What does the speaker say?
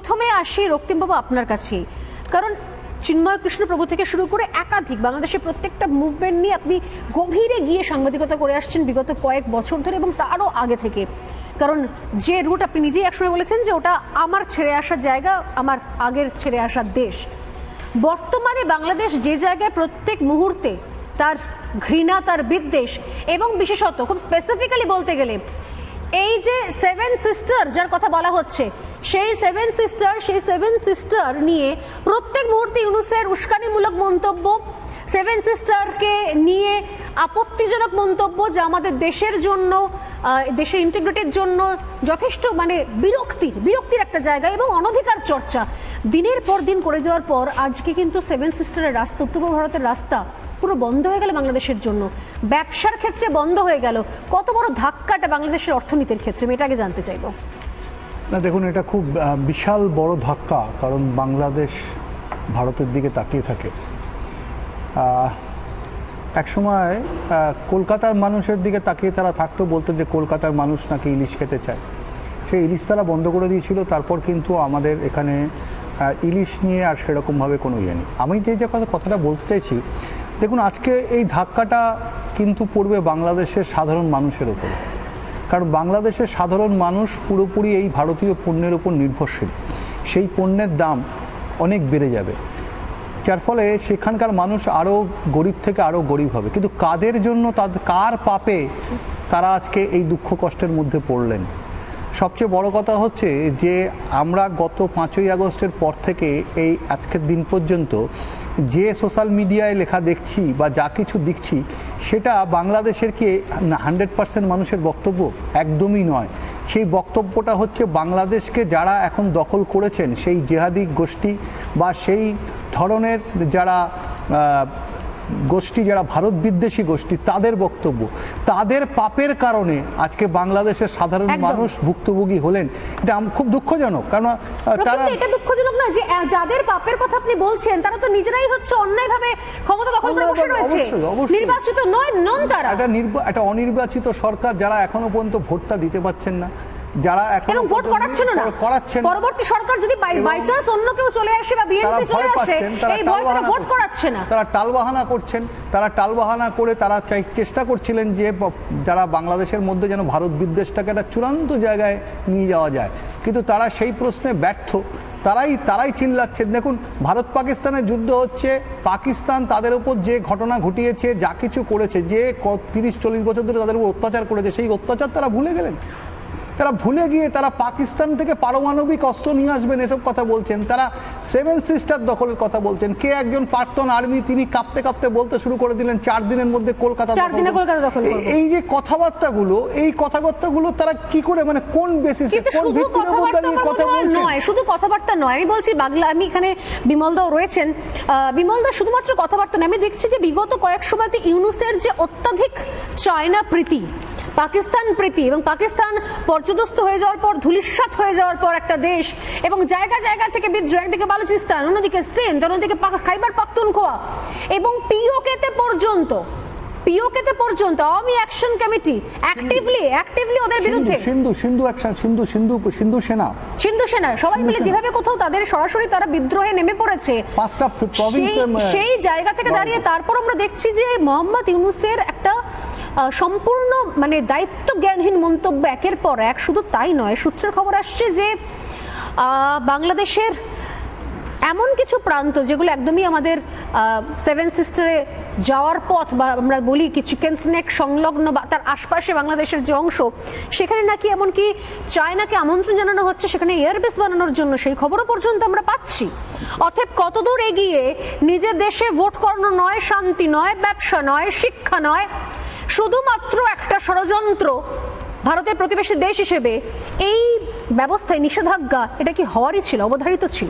প্রথমে আসি রক্তিমবাবু আপনার কাছে, কারণ চিন্ময় কৃষ্ণ প্রভু থেকে শুরু করে একাধিক বাংলাদেশের প্রত্যেকটা মুভমেন্ট নিয়ে আপনি গভীরে গিয়ে সাংবাদিকতা করে আসছেন বিগত কয়েক বছর ধরে এবং তারও আগে থেকে। কারণ যে রুট আপনি নিজেই একসময় বলেছেন যে ওটা আমার ছেড়ে আসার জায়গা, আমার আগের ছেড়ে আসার দেশ। বর্তমানে বাংলাদেশ যে জায়গায় প্রত্যেক মুহূর্তে তার ঘৃণা, তার বিদ্বেষ এবং বিশেষত খুব স্পেসিফিক্যালি বলতে গেলে এই যে সেভেন সিস্টার যার কথা বলা হচ্ছে, সেই সেভেন সিস্টার নিয়ে প্রত্যেক মুহূর্তে ইউনূসের উস্কানিমূলক মন্তব্য, সেভেন সিস্টারকে নিয়ে আপত্তিজনক মন্তব্য যা আমাদের দেশের জন্য, দেশের ইন্টিগ্রিটির জন্য যথেষ্ট মানে বিরক্তির একটা জায়গা, এবং অনধিকার চর্চা দিনের পর দিন করে যাওয়ার পর আজকে কিন্তু সেভেন সিস্টারের রাস্তা, উত্তর পূর্ব ভারতের রাস্তা পুরো বন্ধ হয়ে গেল বাংলাদেশের জন্য, ব্যবসার ক্ষেত্রে বন্ধ হয়ে গেল। কত বড় ধাক্কাটা বাংলাদেশের অর্থনীতির ক্ষেত্রে, আমি এটা আগে জানতে চাইব। না দেখুন, এটা খুব বিশাল বড় ধাক্কা, কারণ বাংলাদেশ ভারতের দিকে তাকিয়ে থাকে। একসময় কলকাতার মানুষের দিকে তাকিয়ে তারা থাকতো, বলতো যে কলকাতার মানুষ নাকি ইলিশ খেতে চায়, সেই ইলিশ তারা বন্ধ করে দিয়েছিল। তারপর কিন্তু আমাদের এখানে ইলিশ নিয়ে আর সেরকমভাবে কোনো ইয়ে নেই। আমি যে কথাটা বলতে চাইছি, দেখুন আজকে এই ধাক্কাটা কিন্তু পড়বে বাংলাদেশের সাধারণ মানুষের উপর, কারণ বাংলাদেশের সাধারণ মানুষ পুরোপুরি এই ভারতীয় পণ্যের উপর নির্ভরশীল। সেই পণ্যের দাম অনেক বেড়ে যাবে, যার ফলে সেখানকার মানুষ আরও গরিব থেকে আরও গরিব হবে। কিন্তু কাদের জন্য, কার পাপে তারা আজকে এই দুঃখ কষ্টের মধ্যে পড়লেন? সবচেয়ে বড় কথা হচ্ছে যে আমরা গত 5ই আগস্টের পর থেকে এই আজকের দিন পর্যন্ত যে সোশ্যাল মিডিয়ায় লেখা দেখছি বা যা কিছু দেখছি, সেটা বাংলাদেশের কি 100% মানুষের বক্তব্য? একদমই নয়। সেই বক্তব্যটা হচ্ছে বাংলাদেশকে যারা এখন দখল করেছেন, সেই জেহাদি গোষ্ঠী বা সেই ধরনের যারা গোষ্ঠী, যারা ভারত বিদ্বেষী গোষ্ঠী, তাদের বক্তব্য। তাদের পাপের কারণে আজকে বাংলাদেশের সাধারণ মানুষ ভুক্তভোগী হলেন। এটা খুব দুঃখজনক। কারণ তারা, এটা দুঃখজনক না যে যাদের পাপের কথা আপনি বলছেন তারা তো নিজেরাই হচ্ছে অন্যায়ভাবে ক্ষমতা দখল করে বসে রয়েছে, নির্বাচিত নন তারা। এটা অনির্বাচিত সরকার, যারা এখনো পর্যন্ত ভোটটা দিতে পারছেন না, যারা এখন ভোট করাচ্ছেন না, পরবর্তী সরকার যদি বাই চান্স অন্য কেউ চলে আসে বা বিএনপি চলে আসে, এই ভয়তে ভোট করাচ্ছে না। তারা টালবাহানা করছেন। তারা টালবাহানা করে তারা চেষ্টা করছিলেন যে যারা বাংলাদেশের মধ্যে যেন ভারত বিদ্বেষটাকে একটা চূড়ান্ত জায়গায় নিয়ে যাওয়া যায়, কিন্তু তারা সেই প্রশ্নে ব্যর্থ। তারাই চিল্লাচ্ছেন। দেখুন, ভারত পাকিস্তানের যুদ্ধ হচ্ছে, পাকিস্তান তাদের উপর যে ঘটনা ঘটিয়েছে, যা কিছু করেছে, যে 30-40 বছর ধরে তাদের উপর অত্যাচার করেছে, সেই অত্যাচার তারা ভুলে গেলেন। তারা ভুলে গিয়ে তারা পাকিস্তান থেকে পারমাণবিক অস্ত্র নিয়ে আসবেন এসব কথা বলছেন। তারা সেভেন সিস্টার দখলের কথা বলছেন। কে একজন প্রাক্তন আর্মি, তিনি কাঁপতে কাঁপতে বলতে শুরু করে দিলেন 4 দিনের মধ্যে কলকাতা দখল। এই যে কথাবার্তাগুলো, এই কথাবার্তাগুলো তারা কি করে, মানে কোন বেসিসে, কোন ভিত্তির উপর দাঁড়িয়ে কথা বলছেন? শুধু কথাবার্তা নয়, আমি বলছি বাংলা, আমি এখানে বিমলদাও রয়েছেন, বিমলদা শুধুমাত্র কথাবার্তা নয়, আমি দেখছি যে বিগত কয়েক সময়তে ইউনূসের যে অত্যাধিক চায়না প্রীতি, পাকিস্তান প্রীতি এবং পাকিস্তান পর্যদস্ত হয়ে যাওয়ার পর, ধূলিসাৎ হয়ে যাওয়ার পর একটা দেশ, এবং জায়গা জায়গা থেকে বিদ্রোহ, একদিকে বালুচিস্তান, অন্যদিকে সিন্ধ, অন্যদিকে খাইবার পাখতুনখোয়া, এবং পিওকেতে পর্যন্ত আওয়ামী অ্যাকশন কমিটি অ্যাক্টিভলি ওদের বিরুদ্ধে, সিন্ধু সেনা সবাই মিলে যেভাবে কোথাও তাদের সরাসরি তারা বিদ্রোহে নেমে পড়েছে, সেই জায়গা থেকে দাঁড়িয়ে তারপর আমরা দেখছি যে মোহাম্মদ ইউনূসের একটা সম্পূর্ণ মানে দায়িত্ব জ্ঞানহীন মন্তব্য একের পর এক। শুধু তাই নয়, সূত্রের খবর আসছে যে বাংলাদেশের এমন কিছু প্রান্ত যেগুলো একদমই আমাদের সেভেন সিস্টারে যাওয়ার পথ, বা আমরা বলি কি চিকেন স্নেক সংলগ্ন বা তার আশপাশে বাংলাদেশের যে অংশ, সেখানে নাকি এমনকি চায়নাকে আমন্ত্রণ জানানো হচ্ছে সেখানে এয়ারবেস বানানোর জন্য, সেই খবরও পর্যন্ত আমরা পাচ্ছি। অতএব কতদূর এগিয়ে নিজের দেশে ভোট করানো নয়, শান্তি নয়, ব্যবসা নয়, শিক্ষা নয়, শুধুমাত্র একটা ষড়যন্ত্র ভারতের প্রতিবেশী দেশ হিসেবে এই ব্যবস্থায় নিষেধাজ্ঞা, এটা কি হওয়ারই ছিল, অবধারিত ছিল?